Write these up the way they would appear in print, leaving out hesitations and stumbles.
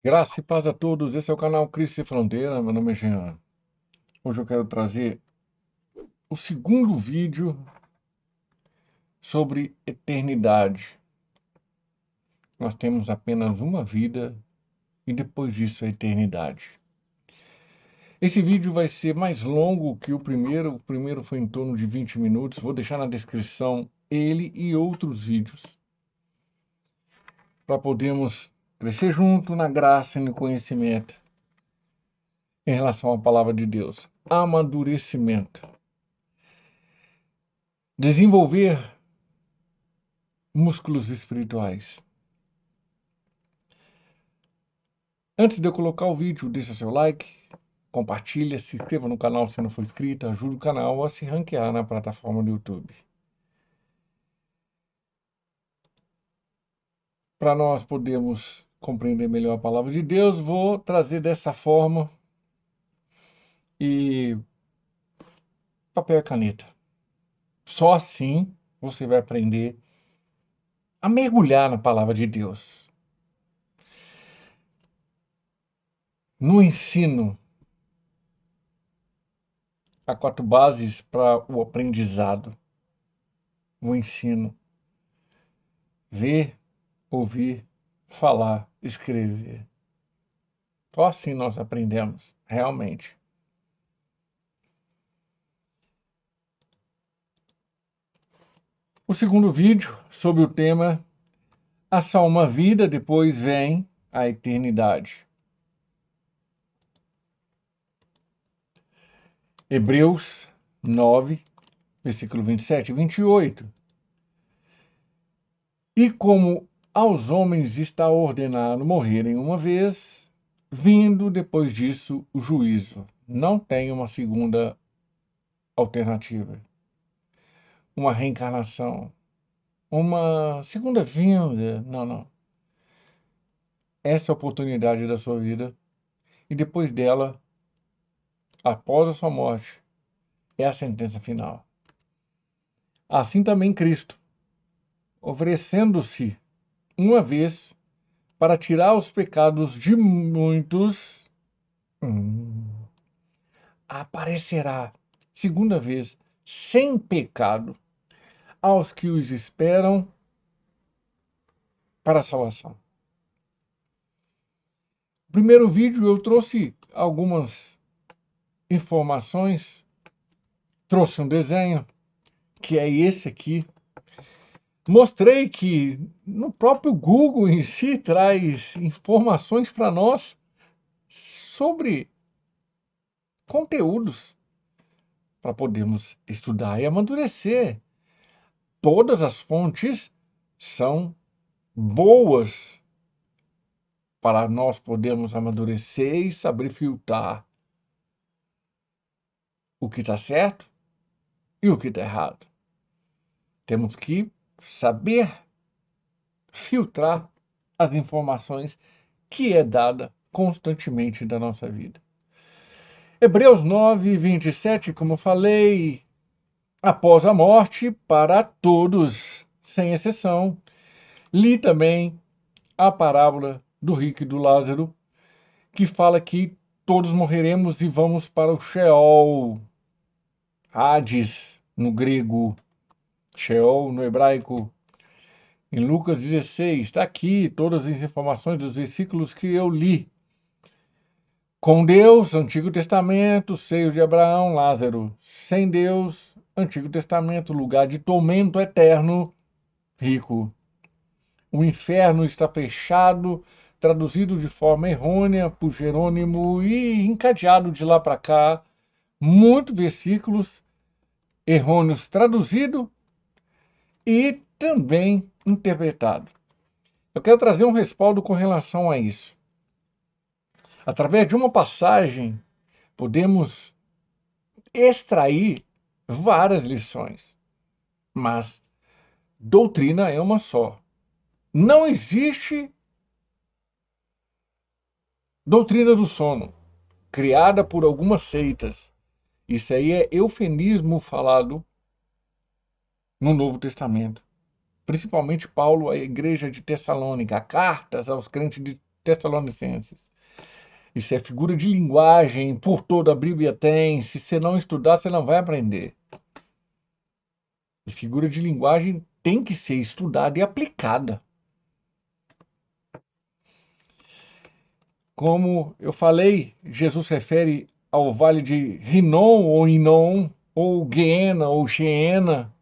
Graça e paz a todos, esse é o canal Cristo Sem Fronteira, meu nome é Jean. Hoje eu quero trazer o segundo vídeo sobre eternidade. Nós temos apenas uma vida e depois disso a eternidade. Esse vídeo vai ser mais longo que o primeiro foi em torno de 20 minutos, vou deixar na descrição ele e outros vídeos, para podermos crescer junto na graça e no conhecimento em relação à palavra de Deus. Amadurecimento. Desenvolver músculos espirituais. Antes de eu colocar o vídeo, deixa seu like, compartilha, se inscreva no canal se não for inscrito, ajude o canal a se ranquear na plataforma do YouTube. Para nós podermos compreender melhor a palavra de Deus, vou trazer dessa forma e papel e caneta. Só assim você vai aprender a mergulhar na palavra de Deus. No ensino, há 4 bases para o aprendizado. O ensino. Ver, ouvir, falar, escrever. Só assim nós aprendemos, realmente. O segundo vídeo, sobre o tema há só uma vida, depois vem a eternidade. Hebreus 9, versículo 27 e 28. E como aos homens está ordenado morrerem uma vez, vindo depois disso o juízo. Não tem uma segunda alternativa. Uma reencarnação. Uma segunda vinda. Não. Essa é a oportunidade da sua vida. E depois dela, após a sua morte, é a sentença final. Assim também Cristo, oferecendo-se uma vez para tirar os pecados de muitos, aparecerá segunda vez sem pecado aos que os esperam para a salvação. No primeiro vídeo eu trouxe algumas informações, trouxe um desenho, que é esse aqui. Mostrei que no próprio Google em si traz informações para nós sobre conteúdos para podermos estudar e amadurecer. Todas as fontes são boas para nós podermos amadurecer e saber filtrar o que está certo e o que está errado. Temos que saber filtrar as informações que é dada constantemente da nossa vida. Hebreus 9, 27, como eu falei, após a morte, para todos, sem exceção. Li também a parábola do rico e do Lázaro, que fala que todos morreremos e vamos para o Sheol, Hades, no grego, Sheol, no hebraico. Em Lucas 16, está aqui todas as informações dos versículos que eu li. Com Deus, Antigo Testamento, seio de Abraão, Lázaro. Sem Deus, Antigo Testamento, lugar de tormento eterno, rico. O inferno está fechado, traduzido de forma errônea por Jerônimo e encadeado de lá para cá. Muitos versículos errôneos traduzidos e também interpretado. Eu quero trazer um respaldo com relação a isso. Através de uma passagem, podemos extrair várias lições, mas doutrina é uma só. Não existe doutrina do sono, criada por algumas seitas. Isso aí é eufemismo falado no Novo Testamento. Principalmente Paulo, a igreja de Tessalônica, cartas aos crentes de Tessalonicenses. Isso é figura de linguagem, por toda a Bíblia tem. Se você não estudar, você não vai aprender. E figura de linguagem tem que ser estudada e aplicada. Como eu falei, Jesus se refere ao vale de Rinom ou Inom, ou Guiena ou Geena,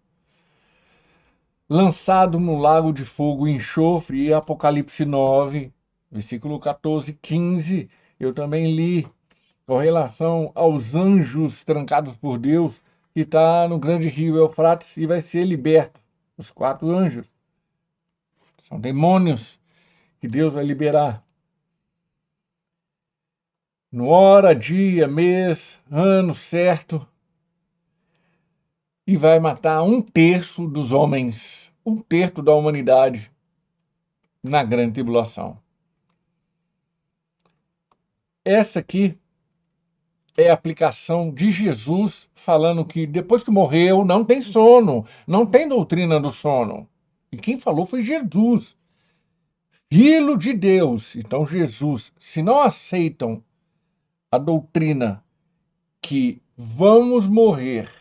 lançado no lago de fogo e enxofre, e Apocalipse 9, versículo 14, 15, eu também li com relação aos anjos trancados por Deus, que está no grande rio Eufrates e vai ser liberto. Os 4 anjos são demônios que Deus vai liberar. No hora, dia, mês, ano certo, e vai matar 1/3 dos homens, 1/3 da humanidade na grande tribulação. Essa aqui é a aplicação de Jesus falando que depois que morreu não tem sono, não tem doutrina do sono. E quem falou foi Jesus, Filho de Deus. Então Jesus, se não aceitam a doutrina que vamos morrer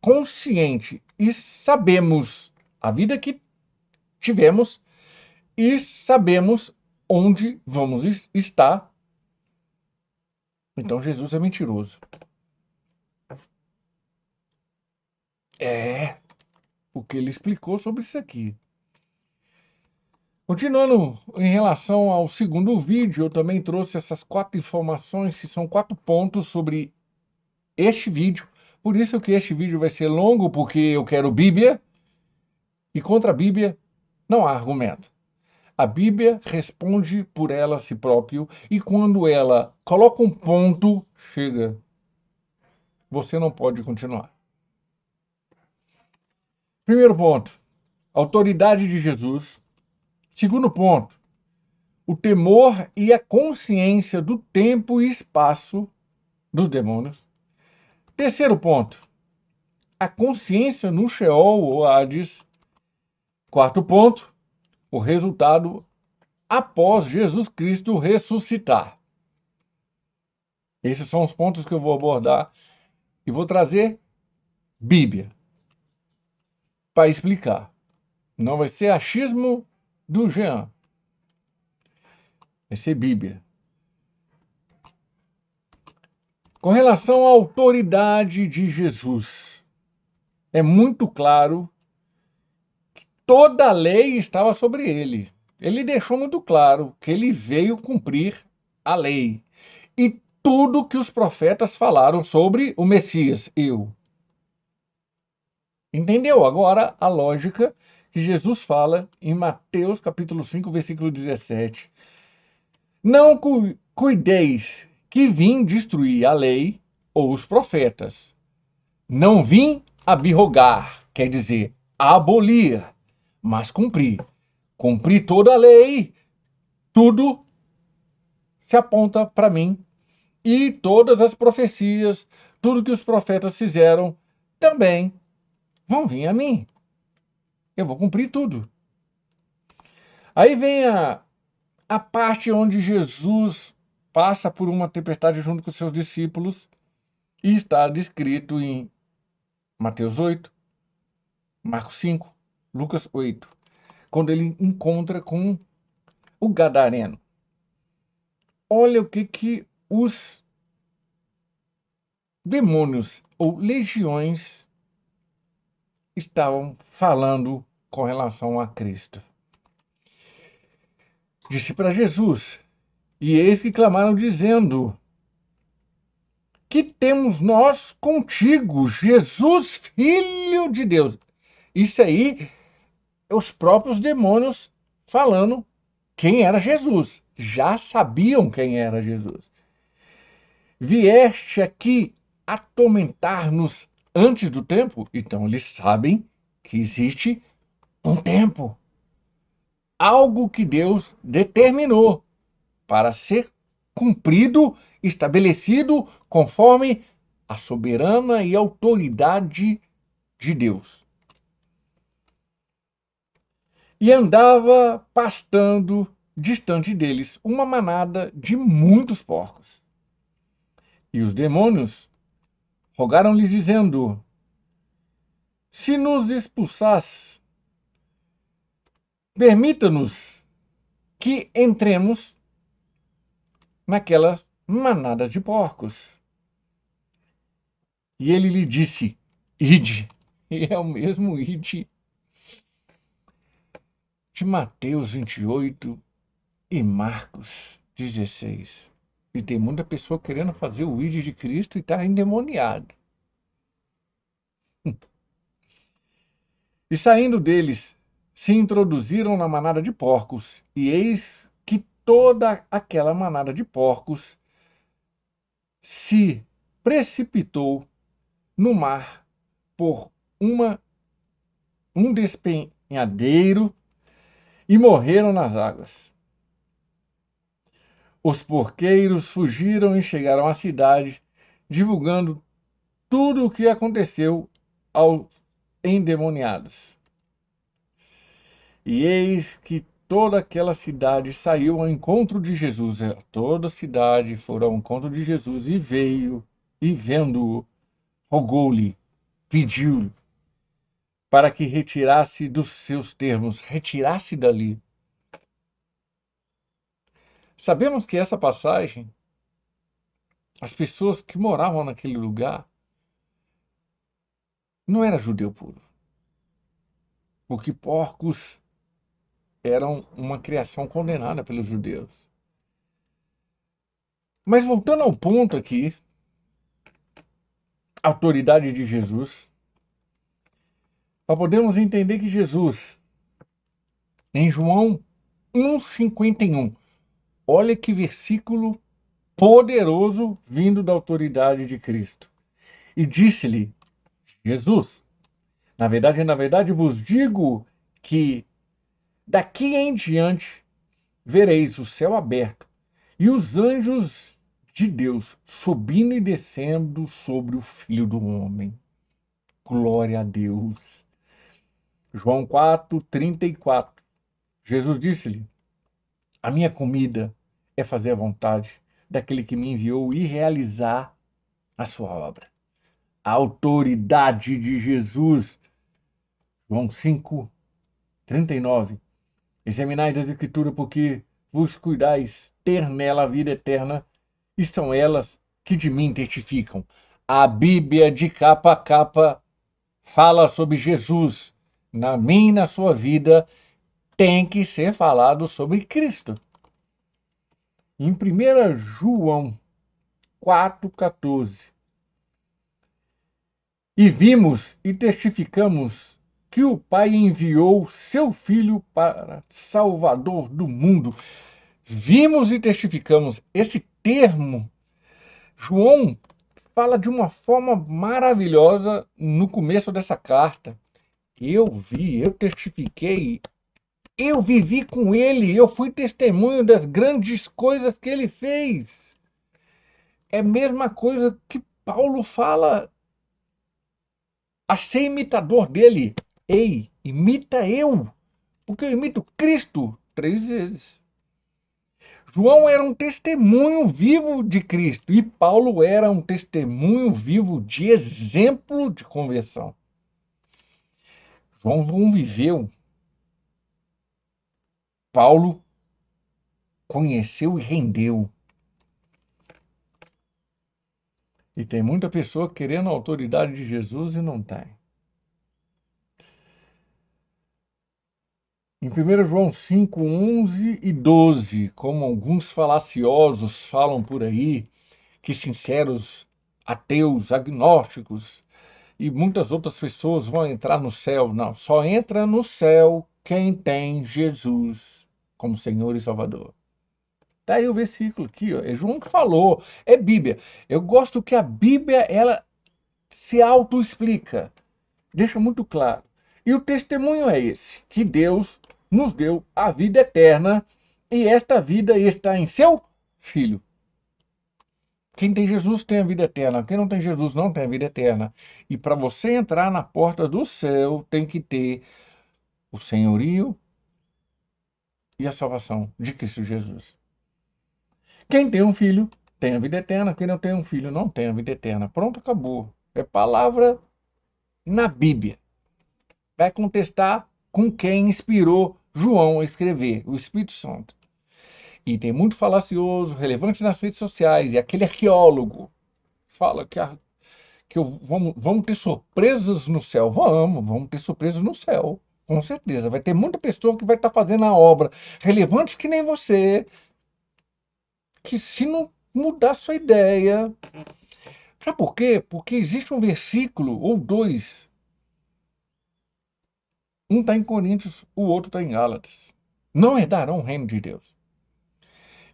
consciente e sabemos a vida que tivemos e sabemos onde vamos estar, então Jesus é mentiroso. O que ele explicou sobre isso aqui. Continuando, em relação ao segundo vídeo, eu também trouxe essas 4 informações, que são 4 pontos sobre este vídeo. Por isso que este vídeo vai ser longo, porque eu quero Bíblia, e contra a Bíblia não há argumento. A Bíblia responde por ela a si próprio, e quando ela coloca um ponto, chega, você não pode continuar. Primeiro ponto, autoridade de Jesus. Segundo ponto, o temor e a consciência do tempo e espaço dos demônios. Terceiro ponto, a consciência no Sheol ou Hades. Quarto ponto, o resultado após Jesus Cristo ressuscitar. Esses são os pontos que eu vou abordar e vou trazer Bíblia para explicar. Não vai ser achismo do Jean, vai ser Bíblia. Com relação à autoridade de Jesus, é muito claro que toda a lei estava sobre ele. Ele deixou muito claro que ele veio cumprir a lei. E tudo que os profetas falaram sobre o Messias, eu. Entendeu agora a lógica que Jesus fala em Mateus capítulo 5, versículo 17. Não cuideis que vim destruir a lei ou os profetas. Não vim abrogar, quer dizer, abolir, mas cumprir. Cumprir toda a lei, tudo se aponta para mim. E todas as profecias, tudo que os profetas fizeram, também vão vir a mim. Eu vou cumprir tudo. Aí vem a parte onde Jesus passa por uma tempestade junto com seus discípulos e está descrito em Mateus 8, Marcos 5, Lucas 8, quando ele encontra com o gadareno. Olha o que os demônios ou legiões estavam falando com relação a Cristo. Disse para Jesus, e eis que clamaram dizendo, que temos nós contigo, Jesus, Filho de Deus. Isso aí é os próprios demônios falando quem era Jesus. Já sabiam quem era Jesus. Vieste aqui atormentar-nos antes do tempo? Então eles sabem que existe um tempo. Algo que Deus determinou para ser cumprido, estabelecido conforme a soberana e autoridade de Deus. E andava pastando distante deles uma manada de muitos porcos. E os demônios rogaram-lhe, dizendo: se nos expulsas, permita-nos que entremos naquela manada de porcos. E ele lhe disse: ide. E é o mesmo ide de Mateus 28 e Marcos 16. E tem muita pessoa querendo fazer o ide de Cristo e está endemoniado. E saindo deles, se introduziram na manada de porcos, e eis que toda aquela manada de porcos se precipitou no mar por um despenhadeiro e morreram nas águas. Os porqueiros fugiram e chegaram à cidade, divulgando tudo o que aconteceu aos endemoniados. E eis que toda aquela cidade saiu ao encontro de Jesus. Toda a cidade foi ao encontro de Jesus e veio, e vendo-o, rogou-lhe, pediu-lhe, para que retirasse dos seus termos, retirasse dali. Sabemos que essa passagem, as pessoas que moravam naquele lugar, não era judeu puro, porque porcos eram uma criação condenada pelos judeus. Mas voltando ao ponto aqui, a autoridade de Jesus, para podermos entender que Jesus, em João 1,51, olha que versículo poderoso vindo da autoridade de Cristo. E disse-lhe Jesus: na verdade vos digo que daqui em diante vereis o céu aberto e os anjos de Deus subindo e descendo sobre o Filho do Homem. Glória a Deus. João 4:34. Jesus disse-lhe: a minha comida é fazer a vontade daquele que me enviou e realizar a sua obra. A autoridade de Jesus. João 5:39. Examinai as Escrituras, porque vos cuidais ter nela a vida eterna, e são elas que de mim testificam. A Bíblia, de capa a capa, fala sobre Jesus. Na minha e na sua vida, tem que ser falado sobre Cristo. Em 1 João 4,14. E vimos e testificamos que o Pai enviou seu Filho para Salvador do mundo. Vimos e testificamos. Esse termo, João fala de uma forma maravilhosa no começo dessa carta. Eu vi, eu testifiquei, eu vivi com ele, eu fui testemunho das grandes coisas que ele fez. É a mesma coisa que Paulo fala a ser imitador dele. Ei, imita eu, porque eu imito Cristo 3 vezes. João era um testemunho vivo de Cristo e Paulo era um testemunho vivo de exemplo de conversão. João não viveu. Paulo conheceu e rendeu. E tem muita pessoa querendo a autoridade de Jesus e não tem. Em 1 João 5, 11 e 12, como alguns falaciosos falam por aí, que sinceros ateus, agnósticos e muitas outras pessoas vão entrar no céu. Não, só entra no céu quem tem Jesus como Senhor e Salvador. Tá aí o versículo aqui, ó. É João que falou, é Bíblia. Eu gosto que a Bíblia, ela se auto-explica, deixa muito claro. E o testemunho é esse, que Deus nos deu a vida eterna e esta vida está em seu Filho. Quem tem Jesus tem a vida eterna, quem não tem Jesus não tem a vida eterna. E para você entrar na porta do céu, tem que ter o senhorio e a salvação de Cristo Jesus. Quem tem um filho tem a vida eterna, quem não tem um filho não tem a vida eterna. Pronto, acabou. É palavra na Bíblia. Vai contestar com quem inspirou João a escrever, o Espírito Santo. E tem muito falacioso, relevante nas redes sociais, e aquele arqueólogo fala vamos ter surpresas no céu. Vamos ter surpresas no céu, com certeza. Vai ter muita pessoa que vai estar fazendo a obra, relevantes que nem você, que se não mudar sua ideia... Sabe por quê? Porque existe um versículo, ou dois, um está em Coríntios, o outro está em Gálatas. Não herdarão o reino de Deus.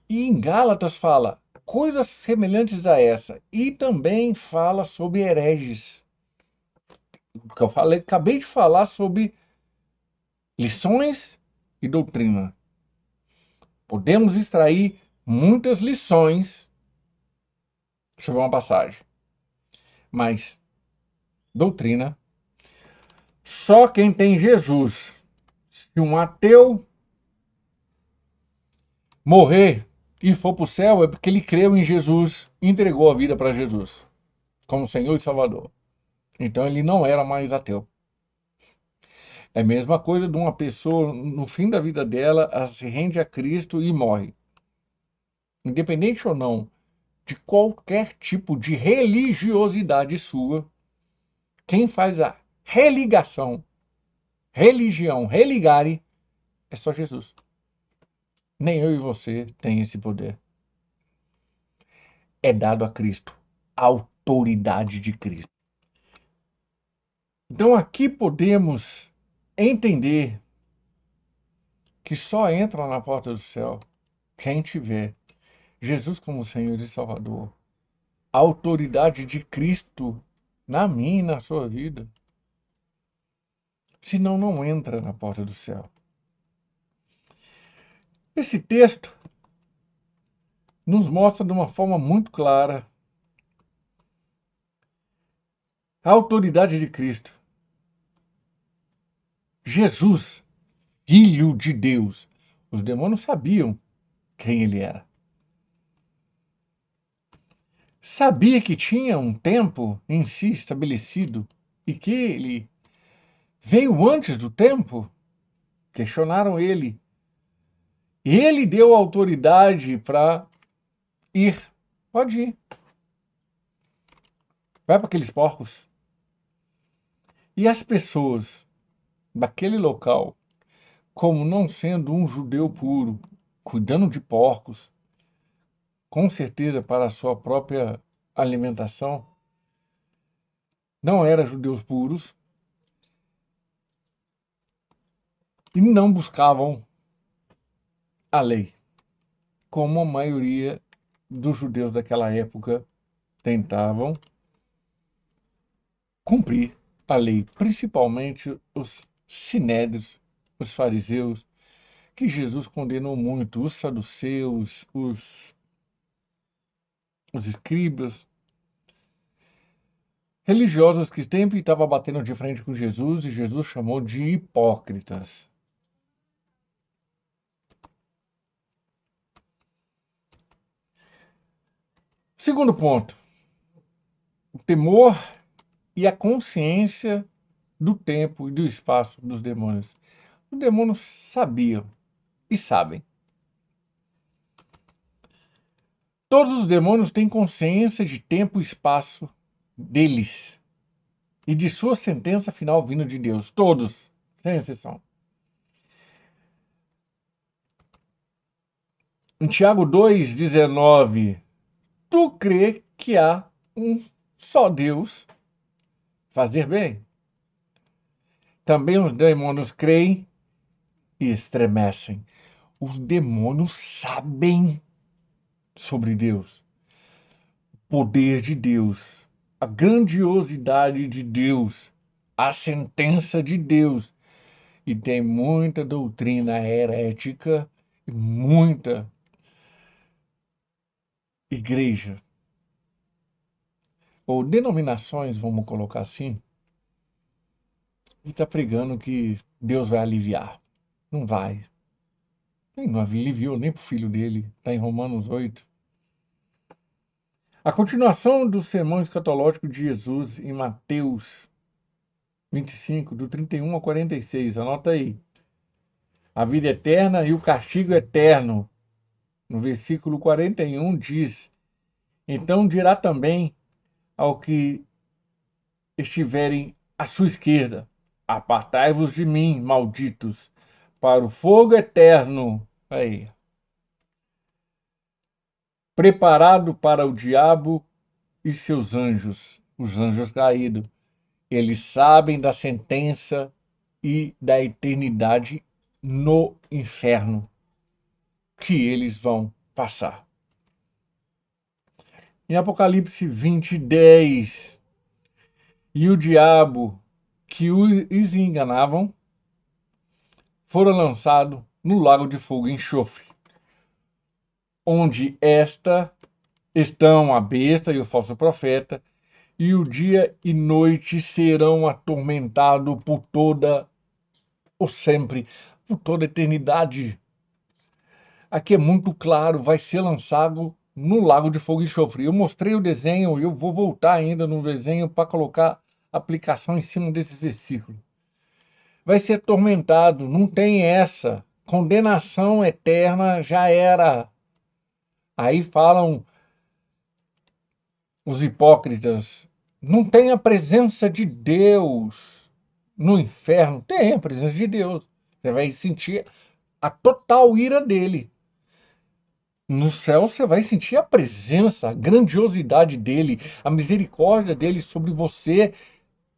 E em Gálatas fala coisas semelhantes a essa. E também fala sobre hereges. Que eu falei, acabei de falar sobre lições e doutrina. Podemos extrair muitas lições sobre uma passagem. Mas doutrina, só quem tem Jesus. Se um ateu morrer e for para o céu, é porque ele creu em Jesus e entregou a vida para Jesus como Senhor e Salvador. Então ele não era mais ateu. É a mesma coisa de uma pessoa, no fim da vida dela, ela se rende a Cristo e morre. Independente ou não de qualquer tipo de religiosidade sua, quem faz a religação, religião, religare, é só Jesus. Nem eu e você tem esse poder. É dado a Cristo, a autoridade de Cristo. Então aqui podemos entender que só entra na porta do céu quem tiver Jesus como Senhor e Salvador, a autoridade de Cristo na minha e na sua vida. Senão não entra na porta do céu. Esse texto nos mostra de uma forma muito clara a autoridade de Cristo. Jesus, Filho de Deus. Os demônios sabiam quem ele era. Sabia que tinha um tempo em si estabelecido e que ele veio antes do tempo. Questionaram ele. E ele deu autoridade para ir. Pode ir. Vai para aqueles porcos. E as pessoas daquele local, como não sendo um judeu puro, cuidando de porcos, com certeza para a sua própria alimentação, não eram judeus puros e não buscavam a lei, como a maioria dos judeus daquela época tentavam cumprir a lei, principalmente os sinédrios, os fariseus, que Jesus condenou muito, os saduceus, os escribas, religiosos que sempre estavam batendo de frente com Jesus, e Jesus chamou de hipócritas. Segundo ponto, o temor e a consciência do tempo e do espaço dos demônios. Os demônios sabiam e sabem. Todos os demônios têm consciência de tempo e espaço deles e de sua sentença final vindo de Deus. Todos, sem exceção. Em Tiago 2,19, tu crê que há um só Deus, fazer bem. Também os demônios creem e estremecem. Os demônios sabem sobre Deus, o poder de Deus, a grandiosidade de Deus, a sentença de Deus. E tem muita doutrina herética e muita igreja, ou denominações, vamos colocar assim, e está pregando que Deus vai aliviar. Não vai. Ele não aliviou nem para o filho dele. Está em Romanos 8. A continuação do sermão escatológico de Jesus em Mateus 25, do 31 ao 46. Anota aí. A vida eterna e o castigo eterno. No versículo 41 diz: então dirá também ao que estiverem à sua esquerda: apartai-vos de mim, malditos, para o fogo eterno. Aí, preparado para o diabo e seus anjos, os anjos caídos. Eles sabem da sentença e da eternidade no inferno que eles vão passar. Em Apocalipse 20, 10, e o diabo que os enganavam foram lançados no lago de fogo e enxofre, onde estão a besta e o falso profeta, e o dia e noite serão atormentados por toda ou sempre, por toda a eternidade. Aqui é muito claro, vai ser lançado no lago de fogo e enxofre. Eu mostrei o desenho, eu vou voltar ainda no desenho para colocar aplicação em cima desses versículos. Vai ser atormentado, não tem essa. Condenação eterna já era. Aí falam os hipócritas, não tem a presença de Deus no inferno. Tem a presença de Deus. Você vai sentir a total ira dele. No céu você vai sentir a presença, a grandiosidade dele, a misericórdia dele sobre você,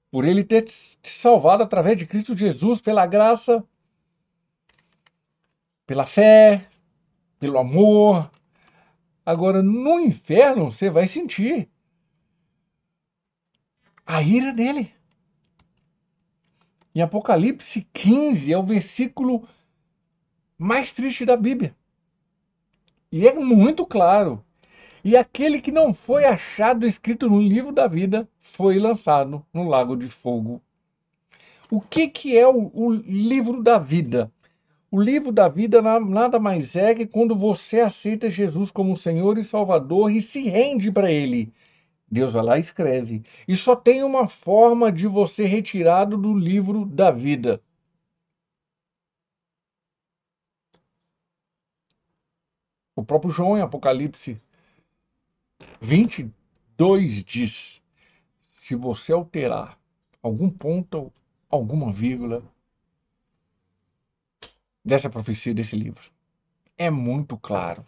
por ele ter te salvado através de Cristo Jesus, pela graça, pela fé, pelo amor. Agora, no inferno, você vai sentir a ira dele. Em Apocalipse 15 é o versículo mais triste da Bíblia. E é muito claro. E aquele que não foi achado escrito no livro da vida foi lançado no lago de fogo. O que é o livro da vida? O livro da vida nada mais é que quando você aceita Jesus como Senhor e Salvador e se rende para Ele. Deus vai lá e escreve. E só tem uma forma de você retirado do livro da vida. O próprio João, em Apocalipse 22, diz: se você alterar algum ponto, alguma vírgula dessa profecia desse livro, é muito claro.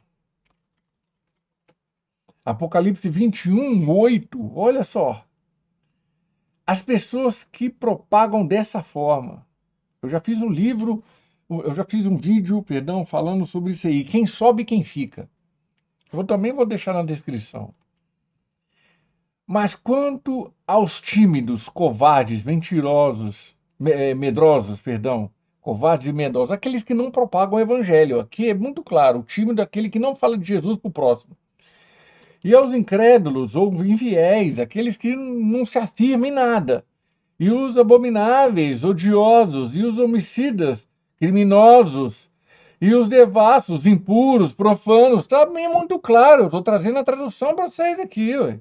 Apocalipse 21, 8, olha só. As pessoas que propagam dessa forma. Eu já fiz um vídeo, falando sobre isso aí. Quem sobe, quem fica. Eu também vou deixar na descrição. Mas quanto aos tímidos, covardes, mentirosos, medrosos, covardes e medrosos, aqueles que não propagam o evangelho. Aqui é muito claro, o tímido é aquele que não fala de Jesus para o próximo. E aos incrédulos ou infiéis, aqueles que não se afirmam em nada. E os abomináveis, odiosos, e os homicidas, criminosos, e os devassos, impuros, profanos. Está bem muito claro, eu estou trazendo a tradução para vocês aqui. Ué.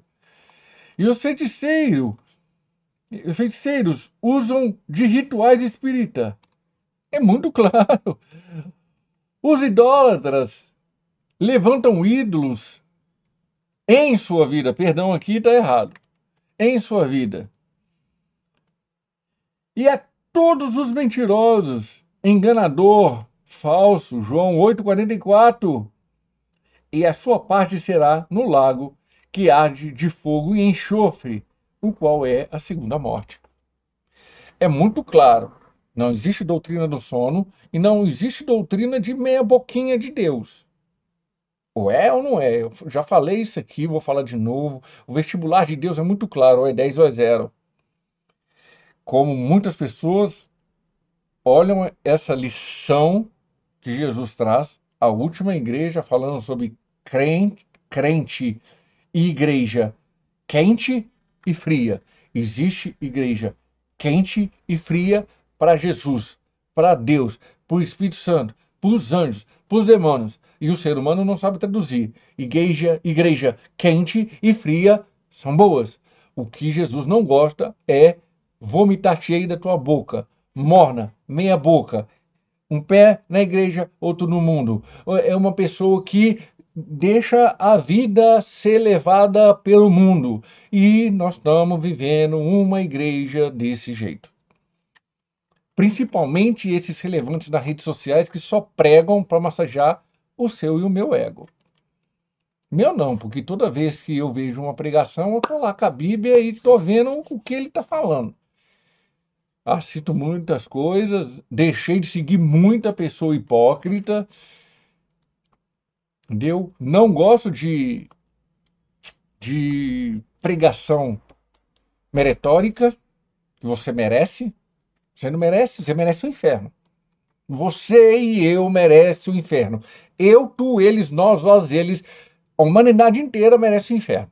E os feiticeiros usam de rituais espírita. É muito claro. Os idólatras levantam ídolos em sua vida. Perdão, aqui está errado. Em sua vida. E a todos os mentirosos, enganador, falso, João 8,44. E a sua parte será no lago que arde de fogo e enxofre, o qual é a segunda morte. É muito claro, não existe doutrina do sono e não existe doutrina de meia boquinha de Deus. Ou é ou não é? Eu já falei isso aqui, vou falar de novo. O vestibular de Deus é muito claro, ou é 10 ou é 0. Como muitas pessoas olham essa lição que Jesus traz, a última igreja, falando sobre crente e igreja quente e fria. Existe igreja quente e fria para Jesus, para Deus, para o Espírito Santo, para os anjos, para os demônios. E o ser humano não sabe traduzir. Igreja quente e fria são boas. O que Jesus não gosta é vomitar cheio da tua boca, morna, meia boca, um pé na igreja, outro no mundo. É uma pessoa que deixa a vida ser levada pelo mundo. E nós estamos vivendo uma igreja desse jeito. Principalmente esses relevantes das redes sociais que só pregam para massagear o seu e o meu ego. Meu não, porque toda vez que eu vejo uma pregação, eu estou lá com a Bíblia e estou vendo o que ele está falando. Assisto muitas coisas, deixei de seguir muita pessoa hipócrita. Entendeu? Não gosto de pregação meretórica, que você merece. Você não merece, você merece o inferno. Você e eu merece o inferno. Eu, tu, eles, nós, vós, eles, a humanidade inteira merece o inferno.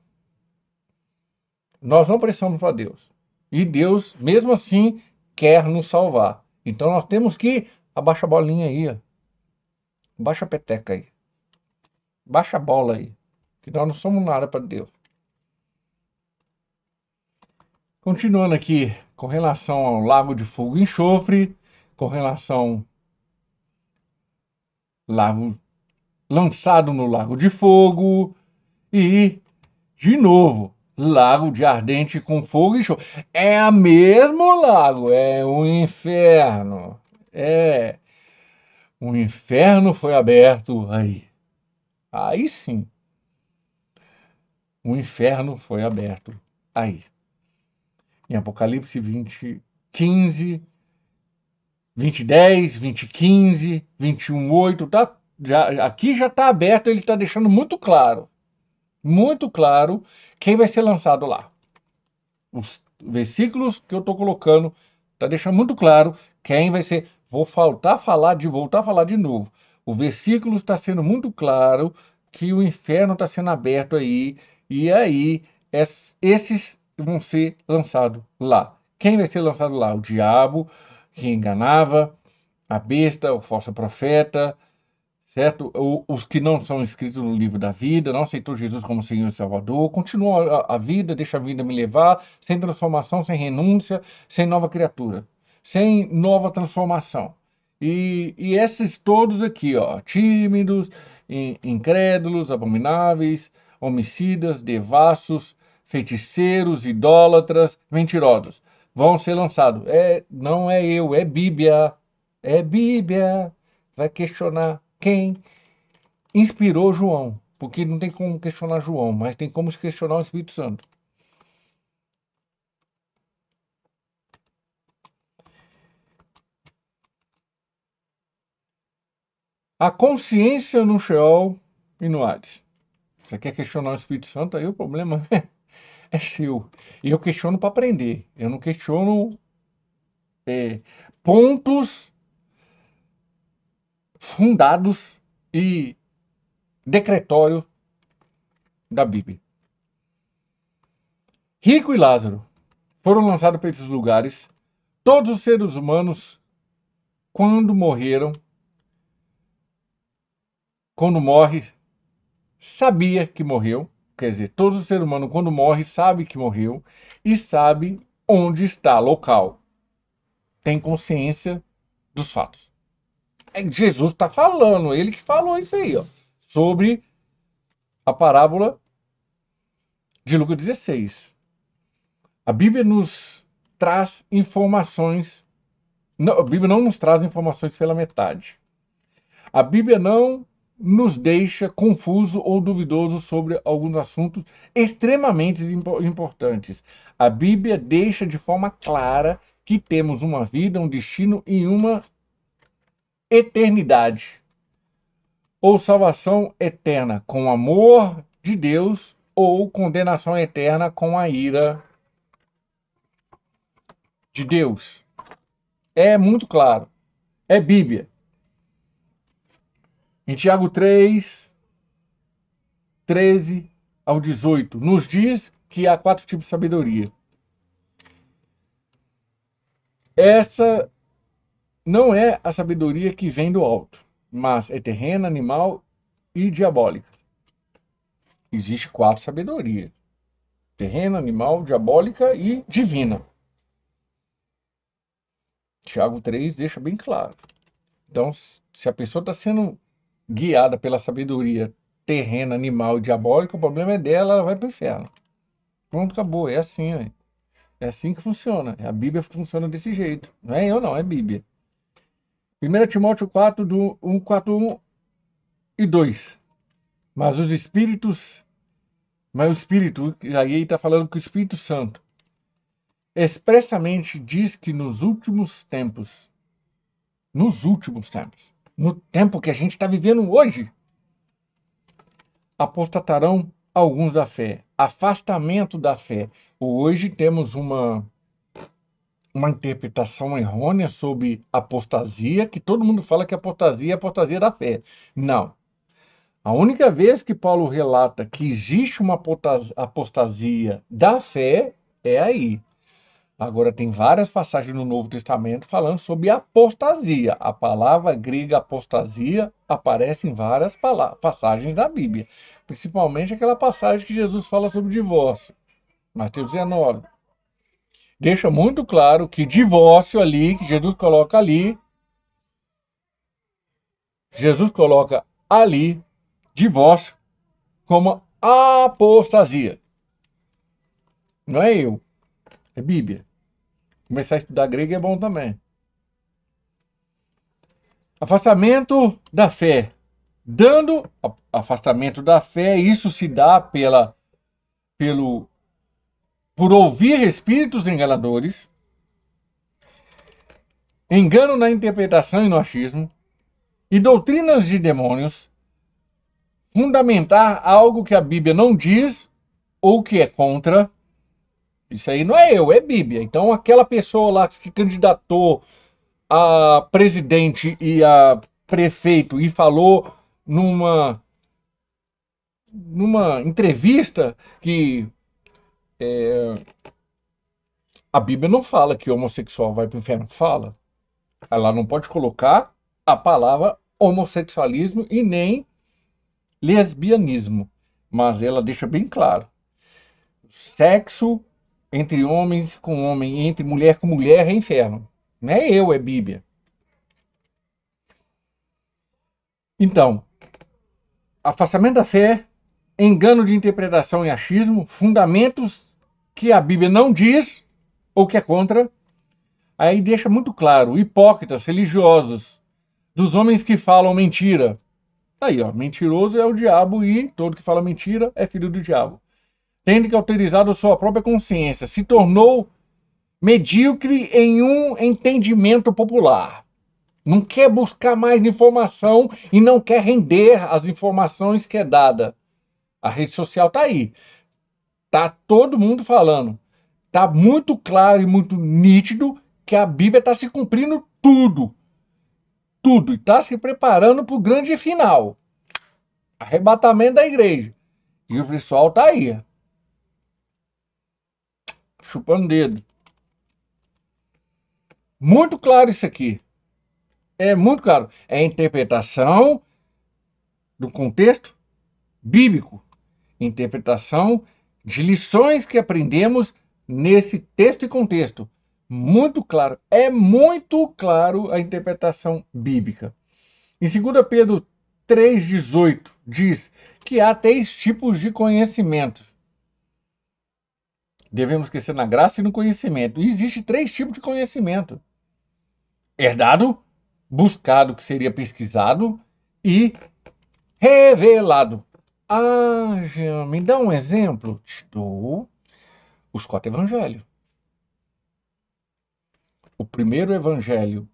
Nós não precisamos para Deus. E Deus, mesmo assim, quer nos salvar. Então nós temos que abaixa a bolinha aí, ó. Baixa a peteca aí. Baixa a bola aí. Que nós não somos nada para Deus. Continuando aqui com relação ao lago de fogo e enxofre, com relação lago lançado no lago de fogo e, de novo, lago de ardente com fogo e enxofre. É o mesmo lago, é o inferno. É, o inferno foi aberto aí. Aí sim, o inferno foi aberto aí. Em Apocalipse 20, 15, 20:10, 20:15, 21:8, tá? Aqui já está aberto, ele está deixando muito claro quem vai ser lançado lá. Os versículos que eu estou colocando está deixando muito claro quem vai ser. Voltar a falar de novo. O versículo está sendo muito claro que o inferno está sendo aberto aí, e aí esses vão ser lançados lá. Quem vai ser lançado lá? O diabo, que enganava, a besta, o falso profeta, certo? Os que não são inscritos no livro da vida, não aceitou Jesus como Senhor e Salvador, continua a vida, deixa a vida me levar, sem transformação, sem renúncia, sem nova criatura, sem nova transformação. E esses todos aqui, ó, tímidos, incrédulos, abomináveis, homicidas, devassos, feiticeiros, idólatras, mentirosos, vão ser lançados. Não é eu, é Bíblia. É Bíblia. Vai questionar quem inspirou João. Porque não tem como questionar João, mas tem como questionar o Espírito Santo. A consciência no Sheol e no Hades. Você quer questionar o Espírito Santo? Aí o problema é seu. E eu questiono para aprender. Eu não questiono pontos fundados e decretório da Bíblia. Rico e Lázaro foram lançados para esses lugares. Todos os seres humanos, quando morreram, quando morre, sabia que morreu. Quer dizer, todo ser humano, quando morre, sabe que morreu e sabe onde está local. Tem consciência dos fatos. Jesus está falando, ele que falou isso aí, ó, sobre a parábola de Lucas 16. A Bíblia nos traz informações. Não, a Bíblia não nos traz informações pela metade. A Bíblia não nos deixa confuso ou duvidoso sobre alguns assuntos extremamente importantes. A Bíblia deixa de forma clara que temos uma vida, um destino e uma eternidade. Ou salvação eterna com o amor de Deus, ou condenação eterna com a ira de Deus. É muito claro. É Bíblia. Em Tiago 3, 13 ao 18, nos diz que há 4 tipos de sabedoria. Essa não é a sabedoria que vem do alto. mas é terrena, animal e diabólica. Existe 4 sabedorias: terrena, animal, diabólica e divina. Tiago 3 deixa bem claro. Então, se a pessoa está sendo guiada pela sabedoria terrena, animal e diabólica, o problema é dela, ela vai para o inferno. Pronto, acabou. É assim, né? É assim que funciona. A Bíblia funciona desse jeito. Não é eu, não, é a Bíblia. 1 Timóteo 4, do 1, 4, 1 e 2. Mas os espíritos, mas o Espírito, aí ele está falando que o Espírito Santo expressamente diz que nos últimos tempos, no tempo que a gente está vivendo hoje, apostatarão alguns da fé. Afastamento da fé. Hoje temos uma interpretação errônea sobre apostasia, que todo mundo fala que apostasia é apostasia da fé. Não. A única vez que Paulo relata que existe uma apostasia da fé é aí. Agora, tem várias passagens no Novo Testamento falando sobre apostasia. A palavra grega apostasia aparece em várias passagens da Bíblia. Principalmente aquela passagem que Jesus fala sobre divórcio. Mateus 19. Deixa muito claro que divórcio ali, que Jesus coloca ali, divórcio, como apostasia. Não é eu, é Bíblia. Começar a estudar grego é bom também. Afastamento da fé. Dando afastamento da fé, isso se dá por ouvir espíritos enganadores, engano na interpretação e no achismo, e doutrinas de demônios, fundamentar algo que a Bíblia não diz ou que é contra. Isso aí não é eu, é Bíblia. Então aquela pessoa lá que candidatou a presidente e a prefeito e falou numa entrevista que a Bíblia não fala que homossexual vai para o inferno. Fala. Ela não pode colocar a palavra homossexualismo e nem lesbianismo. Mas ela deixa bem claro. Sexo entre homens com homem e entre mulher com mulher é inferno. Não é eu, é Bíblia. Então, afastamento da fé, engano de interpretação e achismo, fundamentos que a Bíblia não diz ou que é contra. Aí deixa muito claro, hipócritas, religiosos, dos homens que falam mentira. Aí, ó, mentiroso é o diabo e todo que fala mentira é filho do diabo. Tendo que autorizar a sua própria consciência, se tornou medíocre em um entendimento popular. Não quer buscar mais informação e não quer render as informações que é dada. A rede social tá aí. Tá todo mundo falando. Tá muito claro e muito nítido que a Bíblia está se cumprindo tudo. Tudo. E está se preparando para o grande final. Arrebatamento da igreja. E o pessoal tá aí. Chupando dedo. Muito claro isso aqui. É muito claro. É a interpretação do contexto bíblico. Interpretação de lições que aprendemos nesse texto e contexto. Muito claro. É muito claro a interpretação bíblica. Em 2 Pedro 3,18 diz que há 3 tipos de conhecimento. Devemos crescer na graça e no conhecimento. E existe 3 tipos de conhecimento: herdado, buscado, que seria pesquisado, e revelado. Ah, Jean, me dá um exemplo? Te dou os 4 evangelhos. O primeiro evangelho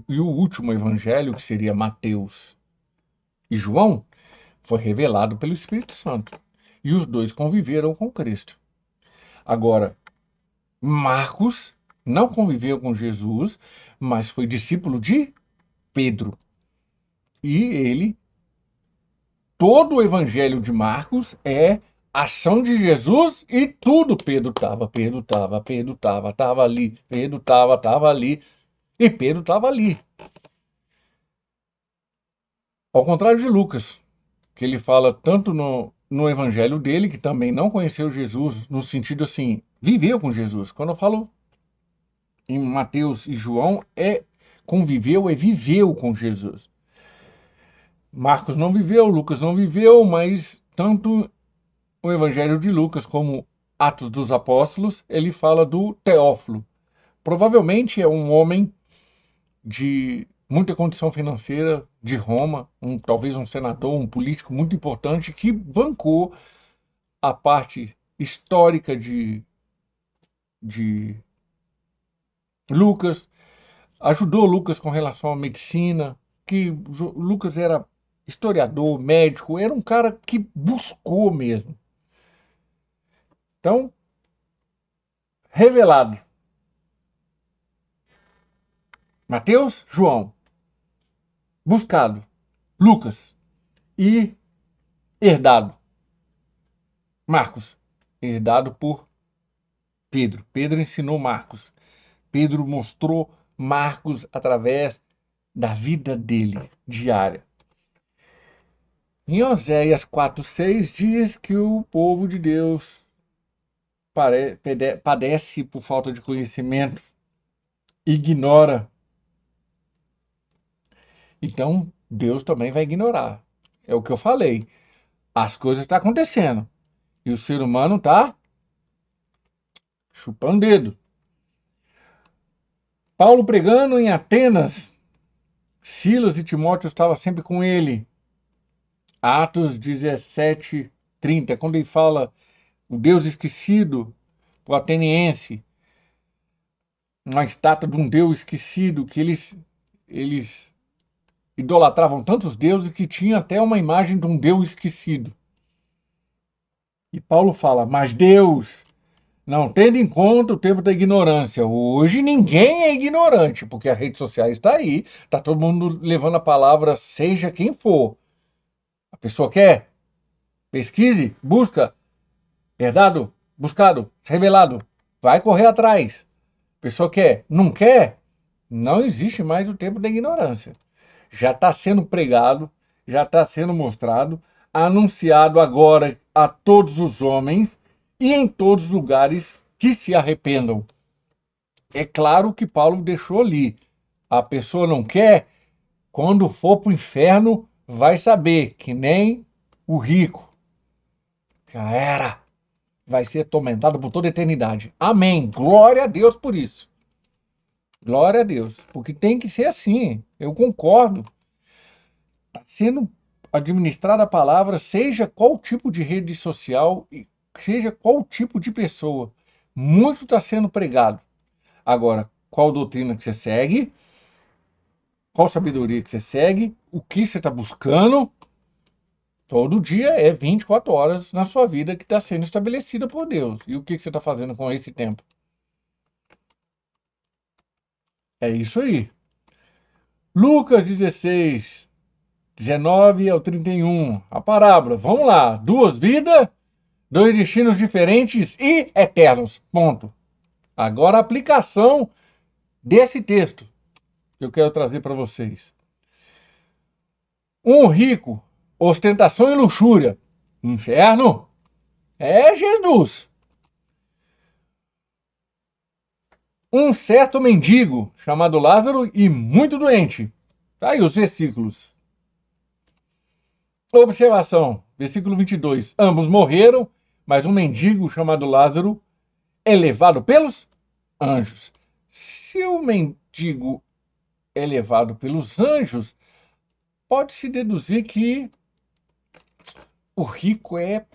e o último evangelho, que seria Mateus e João, foi revelado pelo Espírito Santo. E os dois conviveram com Cristo. Agora, Marcos não conviveu com Jesus, mas foi discípulo de Pedro. E todo o evangelho de Marcos é ação de Jesus e tudo Pedro estava ali, Pedro estava ali e Pedro estava ali. Ao contrário de Lucas, que ele fala tanto no evangelho dele, que também não conheceu Jesus, no sentido assim, viveu com Jesus. Quando eu falo em Mateus e João, conviveu, viveu com Jesus. Marcos não viveu, Lucas não viveu, mas tanto o evangelho de Lucas como Atos dos Apóstolos, ele fala do Teófilo. Provavelmente é um homem de muita condição financeira de Roma, talvez um senador, um político muito importante que bancou a parte histórica de Lucas, ajudou Lucas com relação à medicina, que Lucas era historiador, médico, era um cara que buscou mesmo. Então, revelado. Mateus, João, buscado, Lucas e herdado, Marcos, herdado por Pedro. Pedro ensinou Marcos. Pedro mostrou Marcos através da vida dele diária. Em Oséias 4:6 diz que o povo de Deus padece por falta de conhecimento, ignora. Então, Deus também vai ignorar. É o que eu falei. As coisas estão acontecendo. E o ser humano está chupando dedo. Paulo pregando em Atenas, Silas e Timóteo estavam sempre com ele. Atos 17:30, quando ele fala o Deus esquecido, o ateniense, uma estátua de um Deus esquecido, que eles idolatravam tantos deuses que tinha até uma imagem de um Deus esquecido. E Paulo fala, mas Deus, não tendo em conta o tempo da ignorância. Hoje ninguém é ignorante, porque as redes sociais estão aí, está todo mundo levando a palavra, seja quem for. A pessoa quer, pesquise, busca, herdado, buscado, revelado, vai correr atrás. A pessoa quer, não quer, não existe mais o tempo da ignorância. Já está sendo pregado, já está sendo mostrado, anunciado agora a todos os homens e em todos os lugares que se arrependam. É claro que Paulo deixou ali. A pessoa não quer, quando for para o inferno, vai saber que nem o rico. Já era. Vai ser atormentado por toda a eternidade. Amém. Glória a Deus por isso. Glória a Deus. Porque tem que ser assim. Eu concordo. Está sendo administrada a palavra, seja qual tipo de rede social, seja qual tipo de pessoa. Muito está sendo pregado. Agora, qual doutrina que você segue? Qual sabedoria que você segue? O que você está buscando? Todo dia é 24 horas na sua vida que está sendo estabelecida por Deus. E o que você está fazendo com esse tempo? É isso aí. Lucas 16, 19 ao 31. A parábola. Vamos lá. 2 vidas, 2 destinos diferentes e eternos. Ponto. Agora a aplicação desse texto que eu quero trazer para vocês. Um rico, ostentação e luxúria. Inferno. É Jesus. Um certo mendigo, chamado Lázaro, e muito doente. Tá aí os versículos. Observação, versículo 22. Ambos morreram, mas um mendigo chamado Lázaro é levado pelos anjos. Se o mendigo é levado pelos anjos, pode-se deduzir que o rico é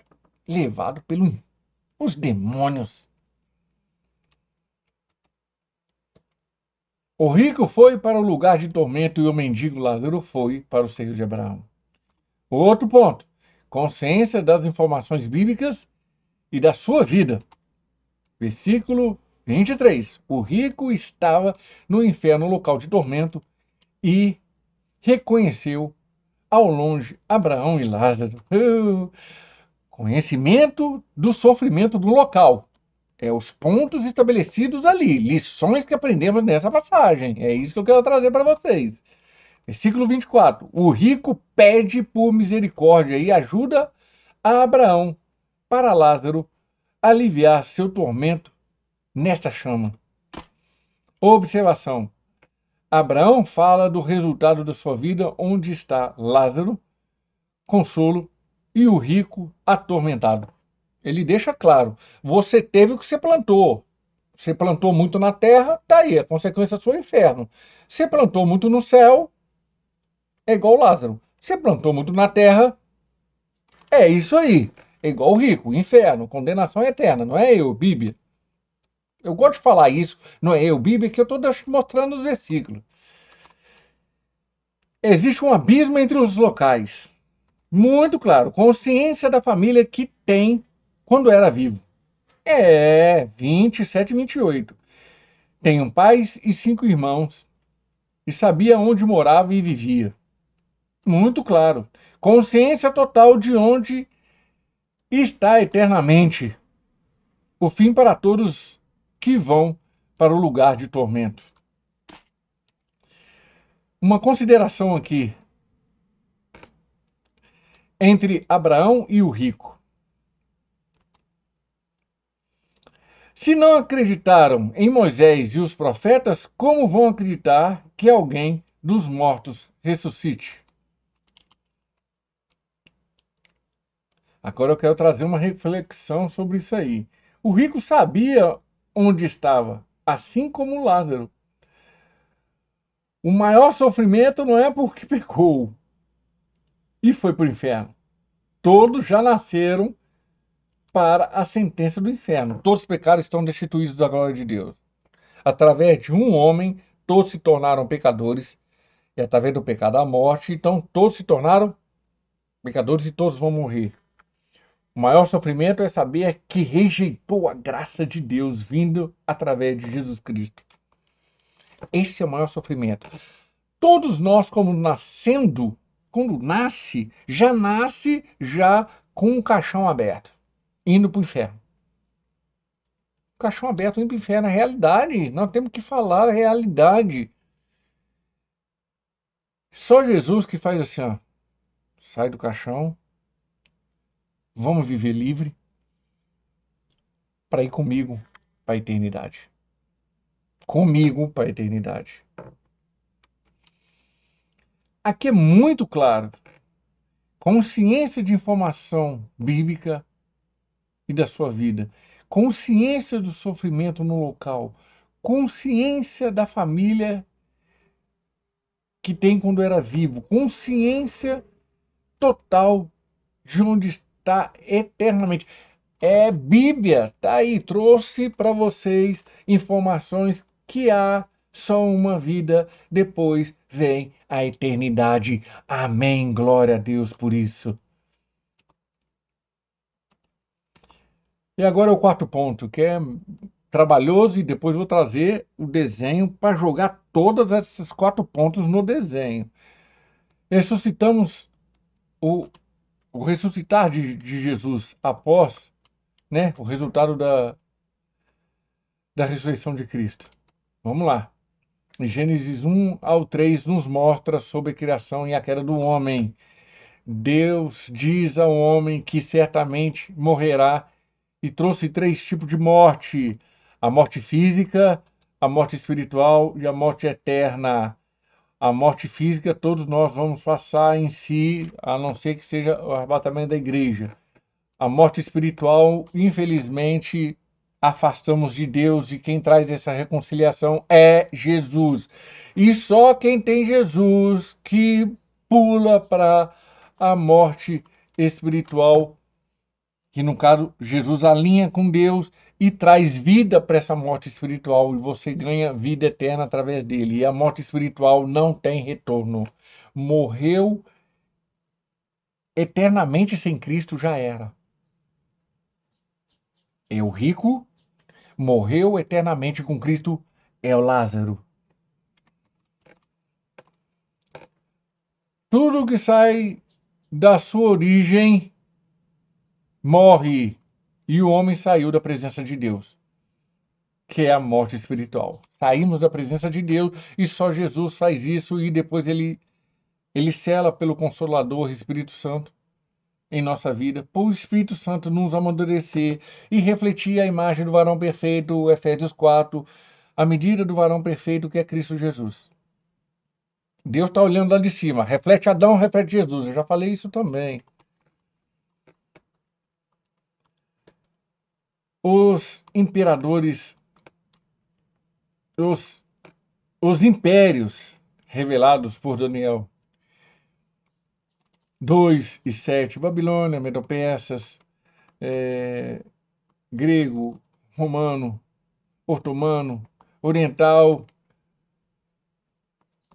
levado pelos demônios. O rico foi para o lugar de tormento e o mendigo Lázaro foi para o seio de Abraão. Outro ponto, consciência das informações bíblicas e da sua vida. Versículo 23. O rico estava no inferno, local de tormento, e reconheceu ao longe Abraão e Lázaro. Conhecimento do sofrimento do local. É os pontos estabelecidos ali, lições que aprendemos nessa passagem. É isso que eu quero trazer para vocês. Versículo 24. O rico pede por misericórdia e ajuda a Abraão para Lázaro aliviar seu tormento nesta chama. Observação. Abraão fala do resultado da sua vida, onde está Lázaro, consolo, e o rico atormentado. Ele deixa claro, você teve o que você plantou. Você plantou muito na terra, tá aí, a consequência é seu inferno. Você plantou muito no céu, é igual Lázaro. Você plantou muito na terra, é isso aí. É igual o rico, inferno, condenação eterna. Não é eu, Bíblia. Eu gosto de falar isso, não é eu, Bíblia, que eu estou mostrando os versículos. Existe um abismo entre os locais. Muito claro. Consciência da família que tem quando era vivo. 27 e 28. Tenho pais e 5 irmãos. E sabia onde morava e vivia. Muito claro. Consciência total de onde está eternamente. O fim para todos que vão para o lugar de tormento. Uma consideração aqui entre Abraão e o rico. Se não acreditaram em Moisés e os profetas, como vão acreditar que alguém dos mortos ressuscite? Agora eu quero trazer uma reflexão sobre isso aí. O rico sabia onde estava, assim como Lázaro. O maior sofrimento não é porque pecou e foi para o inferno. Todos já nasceram para a sentença do inferno. Todos os pecados estão destituídos da glória de Deus. Através de um homem, todos se tornaram pecadores, e através do pecado a morte, então todos se tornaram pecadores e todos vão morrer. O maior sofrimento é saber que rejeitou a graça de Deus vindo através de Jesus Cristo. Esse é o maior sofrimento. Todos nós, como nascendo, quando nasce já com o caixão aberto, indo para o inferno. O caixão aberto indo para o inferno é a realidade. Nós temos que falar a realidade. Só Jesus que faz assim, ó, sai do caixão, vamos viver livre para ir comigo para a eternidade. Comigo para a eternidade. Aqui é muito claro. Consciência de informação bíblica e da sua vida. Consciência do sofrimento no local. Consciência da família que tem quando era vivo. Consciência total de onde está eternamente. É Bíblia, tá aí, trouxe para vocês informações que há só uma vida, depois vem a eternidade. Amém, glória a Deus por isso. E agora é o quarto ponto, que é trabalhoso, e depois vou trazer o desenho para jogar todos esses 4 pontos no desenho. Ressuscitamos o ressuscitar de Jesus após, né, o resultado da ressurreição de Cristo. Vamos lá. Gênesis 1 ao 3 nos mostra sobre a criação e a queda do homem. Deus diz ao homem que certamente morrerá e trouxe 3 tipos de morte: a morte física, a morte espiritual e a morte eterna. A morte física todos nós vamos passar em si, a não ser que seja o arrebatamento da igreja. A morte espiritual, infelizmente, afastamos de Deus, e quem traz essa reconciliação é Jesus. E só quem tem Jesus que pula para a morte espiritual, que no caso Jesus alinha com Deus e traz vida para essa morte espiritual, e você ganha vida eterna através dele. E a morte espiritual não tem retorno. Morreu eternamente sem Cristo, já era. É o rico, morreu eternamente com Cristo, é o Lázaro. Tudo que sai da sua origem morre, e o homem saiu da presença de Deus, que é a morte espiritual. Saímos da presença de Deus e só Jesus faz isso, e depois ele Ele sela pelo Consolador, Espírito Santo, em nossa vida, por o Espírito Santo nos amadurecer e refletir a imagem do varão perfeito, Efésios 4, a medida do varão perfeito que é Cristo Jesus. Deus está olhando lá de cima, reflete Adão, reflete Jesus, eu já falei isso também. Os imperadores, os impérios revelados por Daniel 2:7, Babilônia, Medo-Persas, grego, romano, otomano, oriental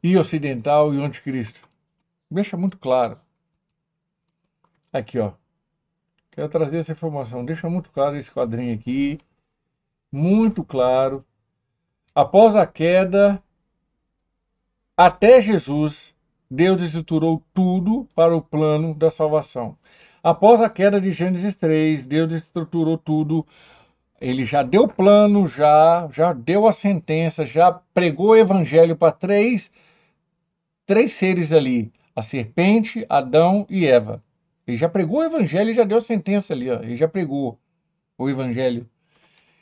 e ocidental e o anticristo. Deixa muito claro. Aqui, ó. Quero trazer essa informação. Deixa muito claro esse quadrinho aqui. Muito claro. Após a queda, até Jesus, Deus estruturou tudo para o plano da salvação. Após a queda de Gênesis 3, Deus estruturou tudo. Ele já deu o plano, já deu a sentença, já pregou o evangelho para três seres ali. A serpente, Adão e Eva. Ele já pregou o evangelho e já deu a sentença ali. Ó. Ele já pregou o evangelho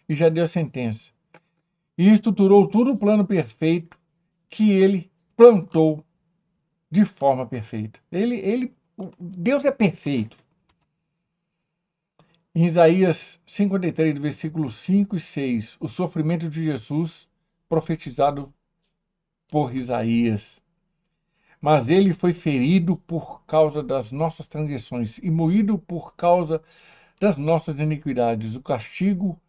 e já deu a sentença. E estruturou tudo o plano perfeito que ele plantou de forma perfeita. Deus é perfeito. Em Isaías 53, versículos 5 e 6, o sofrimento de Jesus profetizado por Isaías. Mas ele foi ferido por causa das nossas transgressões e moído por causa das nossas iniquidades. O castigo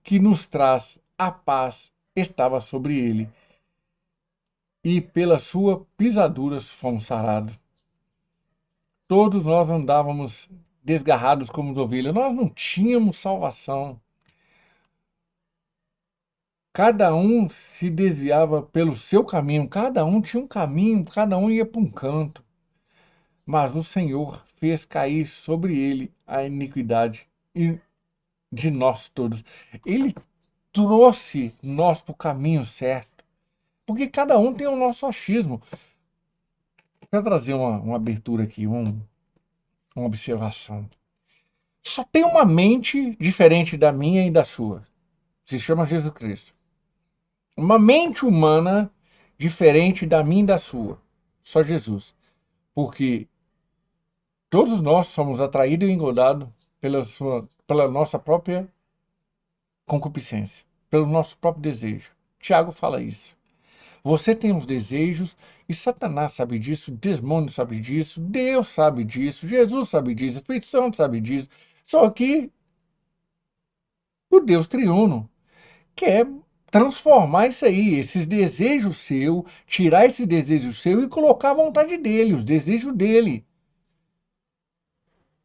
que nos traz a paz estava sobre ele, e pelas suas pisaduras fomos sarados. Todos nós andávamos desgarrados como ovelhas, nós não tínhamos salvação. Cada um se desviava pelo seu caminho, cada um tinha um caminho, cada um ia para um canto. Mas o Senhor fez cair sobre ele a iniquidade de nós todos. Ele trouxe nós para o caminho certo. Porque cada um tem o nosso achismo. Quero trazer uma abertura aqui, uma observação. Só tem uma mente diferente da minha e da sua. Se chama Jesus Cristo. Uma mente humana diferente da minha e da sua. Só Jesus. Porque todos nós somos atraídos e engordados pela nossa própria concupiscência, pelo nosso próprio desejo. Tiago fala isso. Você tem uns desejos e Satanás sabe disso, o demônio sabe disso, Deus sabe disso, Jesus sabe disso, o Espírito Santo sabe disso. Só que o Deus triuno quer transformar isso aí, esses desejos seus, tirar esses desejos seus e colocar a vontade dele, os desejos dele.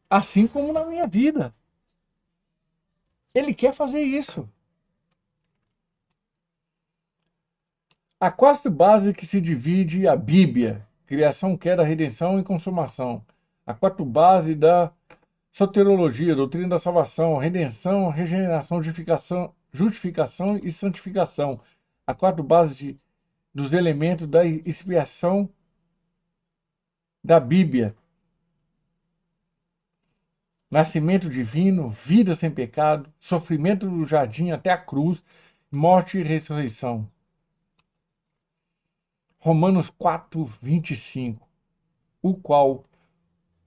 Assim como na minha vida. Ele quer fazer isso. A quatro base que se divide a Bíblia: criação, queda, redenção e consumação. A quatro base da soteriologia, doutrina da salvação, redenção, regeneração, justificação e santificação. A quatro base dos elementos da expiação da Bíblia: nascimento divino, vida sem pecado, sofrimento do jardim até a cruz, morte e ressurreição. Romanos 4:25, o qual,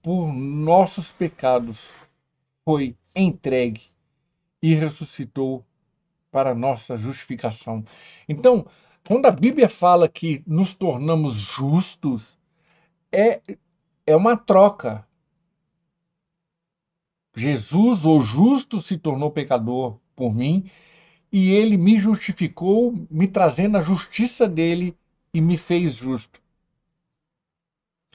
por nossos pecados, foi entregue e ressuscitou para nossa justificação. Então, quando a Bíblia fala que nos tornamos justos, é uma troca. Jesus, o justo, se tornou pecador por mim e ele me justificou, me trazendo a justiça dele e me fez justo.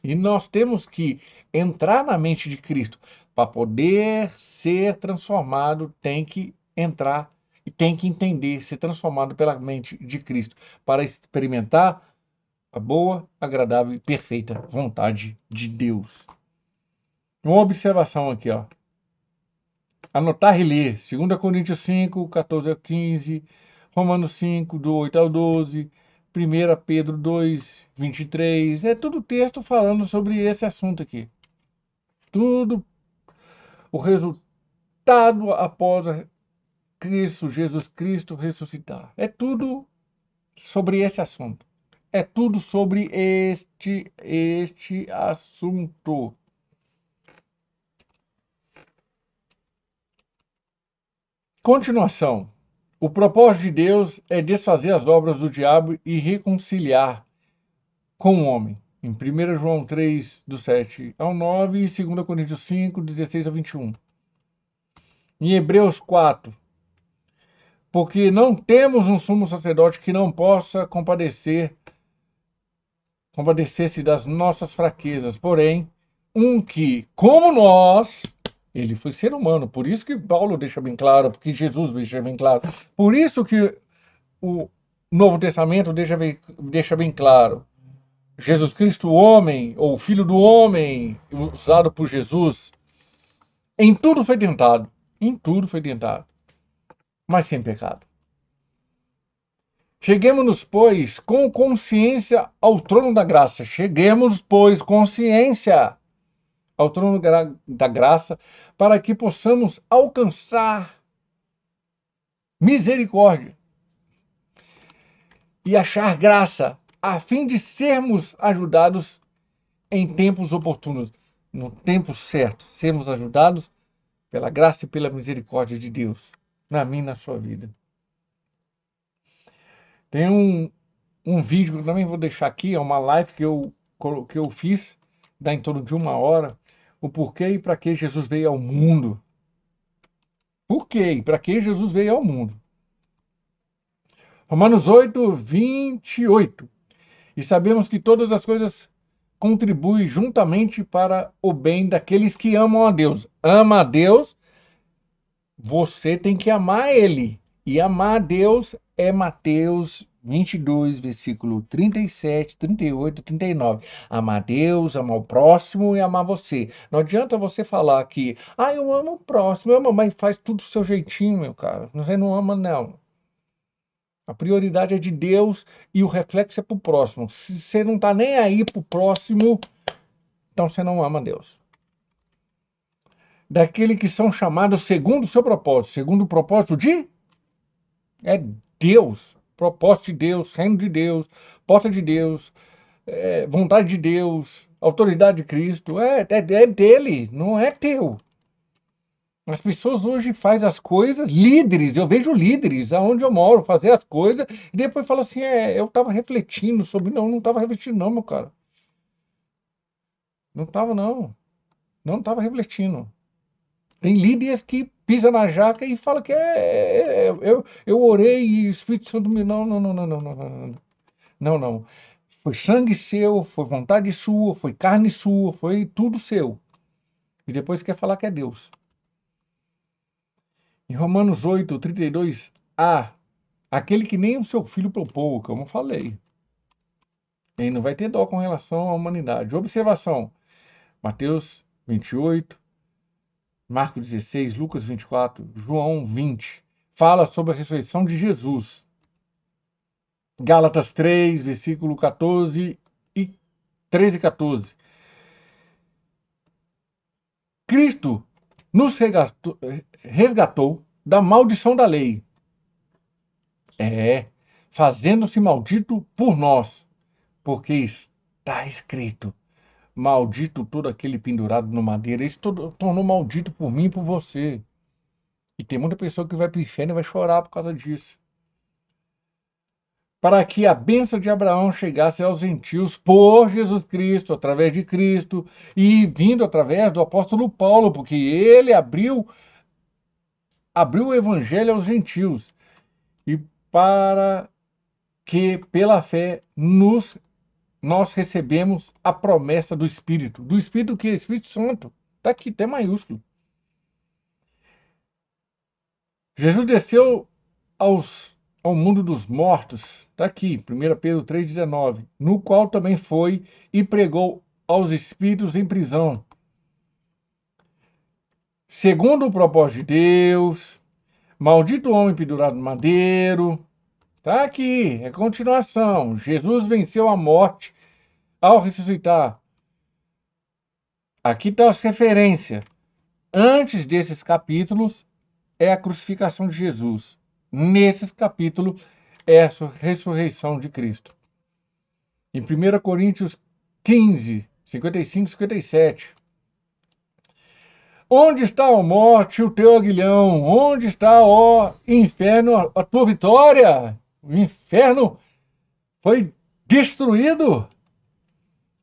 E nós temos que entrar na mente de Cristo. Para poder ser transformado, tem que entrar e tem que entender, ser transformado pela mente de Cristo, para experimentar a boa, agradável e perfeita vontade de Deus. Uma observação aqui, ó. Anotar e ler. 2 Coríntios 5, 14 a 15, Romanos 5, do 8 ao 12, 1 Pedro 2, 23, é tudo texto falando sobre esse assunto aqui. Tudo o resultado após Jesus Cristo ressuscitar. É tudo sobre esse assunto. É tudo sobre este assunto. Continuação. O propósito de Deus é desfazer as obras do diabo e reconciliar com o homem. Em 1 João 3, do 7 ao 9 e 2 Coríntios 5, 16 a 21. Em Hebreus 4, porque não temos um sumo sacerdote que não possa compadecer-se das nossas fraquezas, porém, um que, como nós, ele foi ser humano, por isso que Paulo deixa bem claro, porque Jesus deixa bem claro, por isso que o Novo Testamento deixa bem claro, Jesus Cristo, o homem, ou o Filho do Homem, usado por Jesus, em tudo foi tentado, mas sem pecado. Cheguemos-nos, pois, com consciência ao trono da graça. Cheguemos, pois, consciência ao trono da graça, para que possamos alcançar misericórdia e achar graça, a fim de sermos ajudados em tempos oportunos, no tempo certo, sermos ajudados pela graça e pela misericórdia de Deus, na minha e na sua vida. Tem um vídeo que eu também vou deixar aqui, é uma live que eu fiz, dá em torno de 1 hora, o porquê e para que Jesus veio ao mundo. Por quê e para que Jesus veio ao mundo? Romanos 8, 28. E sabemos que todas as coisas contribuem juntamente para o bem daqueles que amam a Deus. Ama a Deus, você tem que amar Ele. E amar a Deus é Mateus 22, versículo 37, 38, 39. Amar a Deus, amar o próximo e amar você. Não adianta você falar que, eu amo o próximo, eu amo, mas faz tudo do seu jeitinho, meu cara. Você não ama, não. A prioridade é de Deus e o reflexo é para o próximo. Se você não está nem aí para o próximo, então você não ama Deus. Daquele que são chamados segundo o seu propósito. Segundo o propósito de? É Deus. Propósito de Deus, reino de Deus, porta de Deus, vontade de Deus, autoridade de Cristo. É dele, não é teu. As pessoas hoje fazem as coisas, líderes, eu vejo líderes aonde eu moro, fazer as coisas, e depois falam assim, eu estava refletindo sobre... Não estava refletindo não, meu cara. Não estava não. Não estava refletindo. Tem líderes que pisa na jaca e fala que eu orei e o Espírito Santo me... Não, não, não, não, não, não, não, não, não. Foi sangue seu, foi vontade sua, foi carne sua, foi tudo seu. E depois quer falar que é Deus. Em Romanos 8, 32a, aquele que nem o seu filho poupou, como eu falei. Ele não vai ter dó com relação à humanidade. Observação. Mateus 28, Marcos 16, Lucas 24, João 20. Fala sobre a ressurreição de Jesus. Gálatas 3, versículo 14 e 13 e 14. Cristo nos resgatou da maldição da lei. Fazendo-se maldito por nós, porque está escrito, maldito todo aquele pendurado no madeiro. Isso tornou maldito por mim e por você. E tem muita pessoa que vai para o inferno e vai chorar por causa disso. Para que a bênção de Abraão chegasse aos gentios por Jesus Cristo, através de Cristo, e vindo através do apóstolo Paulo, porque ele abriu o evangelho aos gentios, e para que pela fé nós recebemos a promessa do Espírito que é Espírito Santo, está aqui, até maiúsculo. Jesus desceu ao mundo dos mortos, está aqui, 1 Pedro 3,19, no qual também foi e pregou aos espíritos em prisão, segundo o propósito de Deus, maldito homem pendurado no madeiro, Está aqui, é continuação. Jesus venceu a morte ao ressuscitar. Aqui estão as referências. Antes desses capítulos é a crucificação de Jesus. Nesses capítulos é a ressurreição de Cristo. Em 1 Coríntios 15, 55 e 57. Onde está, ó morte, o teu aguilhão? Onde está, ó inferno, a tua vitória? O inferno foi destruído.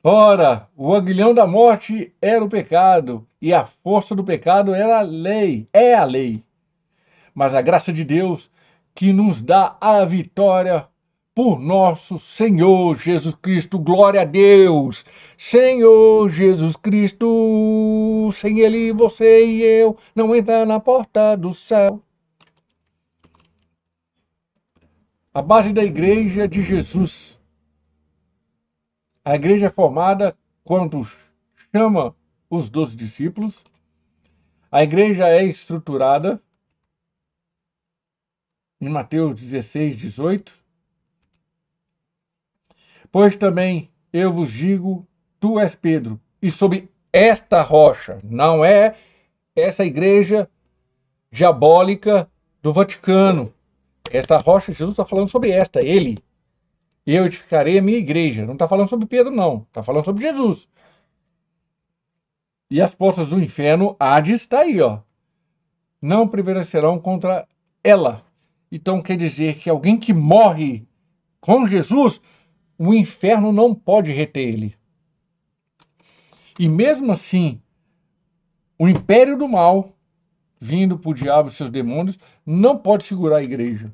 Ora, o aguilhão da morte era o pecado, e a força do pecado era a lei, é a lei. Mas a graça de Deus que nos dá a vitória por nosso Senhor Jesus Cristo. Glória a Deus! Senhor Jesus Cristo, sem Ele você e eu não entra na porta do céu. A base da igreja de Jesus. A igreja é formada quando chama os 12 discípulos. A igreja é estruturada em Mateus 16, 18. Pois também eu vos digo, tu és Pedro, e sobre esta rocha, não é essa igreja diabólica do Vaticano. Esta rocha, Jesus está falando sobre esta, ele. Eu edificarei a minha igreja. Não está falando sobre Pedro, não. Está falando sobre Jesus. E as portas do inferno, Hades, está aí, ó. Não prevalecerão contra ela. Então quer dizer que alguém que morre com Jesus, o inferno não pode reter ele. E mesmo assim, o império do mal, vindo por diabo e seus demônios, não pode segurar a igreja.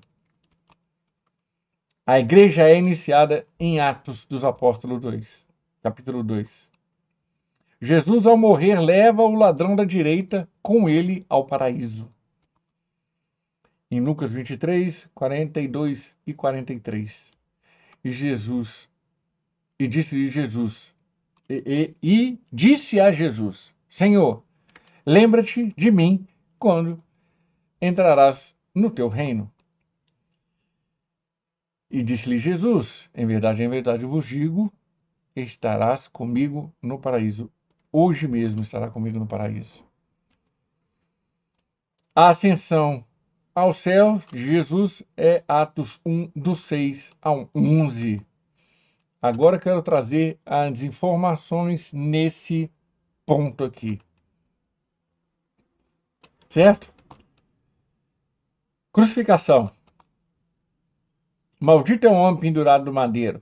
A igreja é iniciada em Atos dos Apóstolos 2, capítulo 2. Jesus, ao morrer, leva o ladrão da direita com ele ao paraíso. Em Lucas 23, 42 e 43. E disse a Jesus, Senhor, lembra-te de mim quando entrarás no teu reino. E disse-lhe Jesus, em verdade vos digo, estarás comigo no paraíso. Hoje mesmo estará comigo no paraíso. A ascensão ao céu de Jesus é Atos 1, do 6 ao 11. Agora quero trazer as informações nesse ponto aqui. Certo? Crucificação. Maldito é o homem pendurado no madeiro.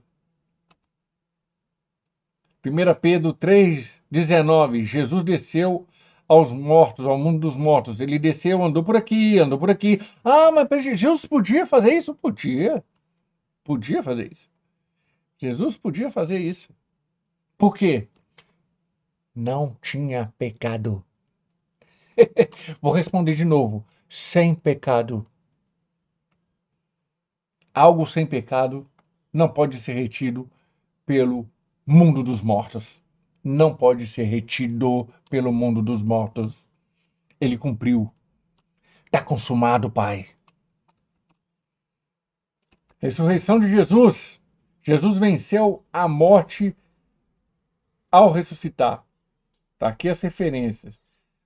1 Pedro 3,19. Jesus desceu aos mortos, ao mundo dos mortos. Ele desceu, andou por aqui, andou por aqui. Ah, mas Jesus podia fazer isso? Podia. Podia fazer isso. Jesus podia fazer isso. Por quê? Não tinha pecado. Vou responder de novo. Sem pecado. Algo sem pecado não pode ser retido pelo mundo dos mortos. Não pode ser retido pelo mundo dos mortos. Ele cumpriu. Está consumado, Pai. Ressurreição de Jesus. Jesus venceu a morte ao ressuscitar. Está aqui as referências.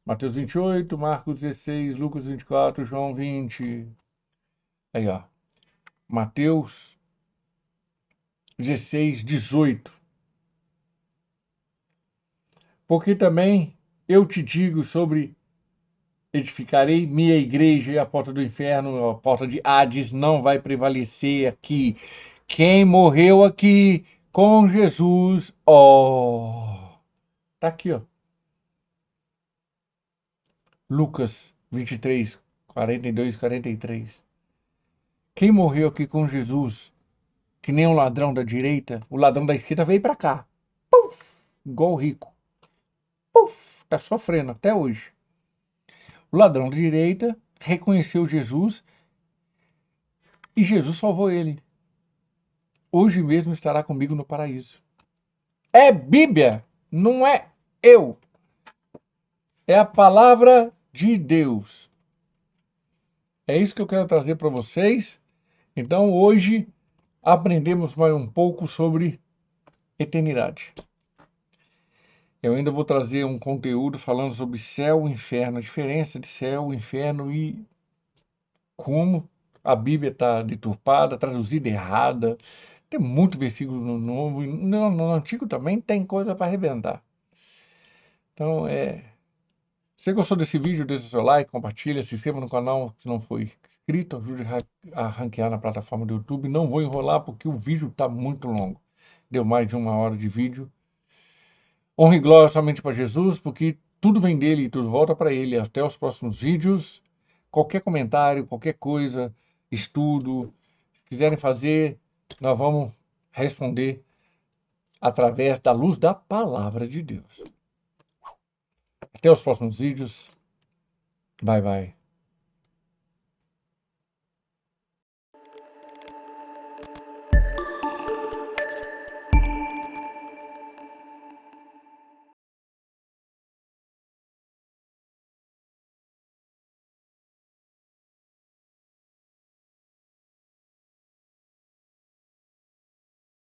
Mateus 28, Marcos 16, Lucas 24, João 20. Aí, ó. Mateus 16, 18. Porque também eu te digo sobre edificarei minha igreja e a porta do inferno, a porta de Hades não vai prevalecer aqui. Quem morreu aqui com Jesus, tá aqui, ó. Lucas 23, 42 e 43. Quem morreu aqui com Jesus, que nem um ladrão da direita, o ladrão da esquerda veio para cá. Puf, igual o rico. Puf, tá sofrendo até hoje. O ladrão da direita reconheceu Jesus e Jesus salvou ele. Hoje mesmo estará comigo no paraíso. É Bíblia, não é eu. É a palavra de Deus. É isso que eu quero trazer para vocês. Então, hoje, aprendemos mais um pouco sobre eternidade. Eu ainda vou trazer um conteúdo falando sobre céu e inferno, a diferença de céu, inferno e como a Bíblia está deturpada, traduzida errada. Tem muito versículo no Novo, e no Antigo também tem coisa para arrebentar. Então, se você gostou desse vídeo, deixa o seu like, compartilha, se inscreva no canal se não for inscrito, ajude a ranquear na plataforma do YouTube. Não vou enrolar porque o vídeo está muito longo. Deu mais de 1 hora de vídeo. Honra e glória somente para Jesus, porque tudo vem dele e tudo volta para ele. Até os próximos vídeos. Qualquer comentário, qualquer coisa, estudo, se quiserem fazer, nós vamos responder através da luz da palavra de Deus. Até os próximos vídeos. Bye, bye.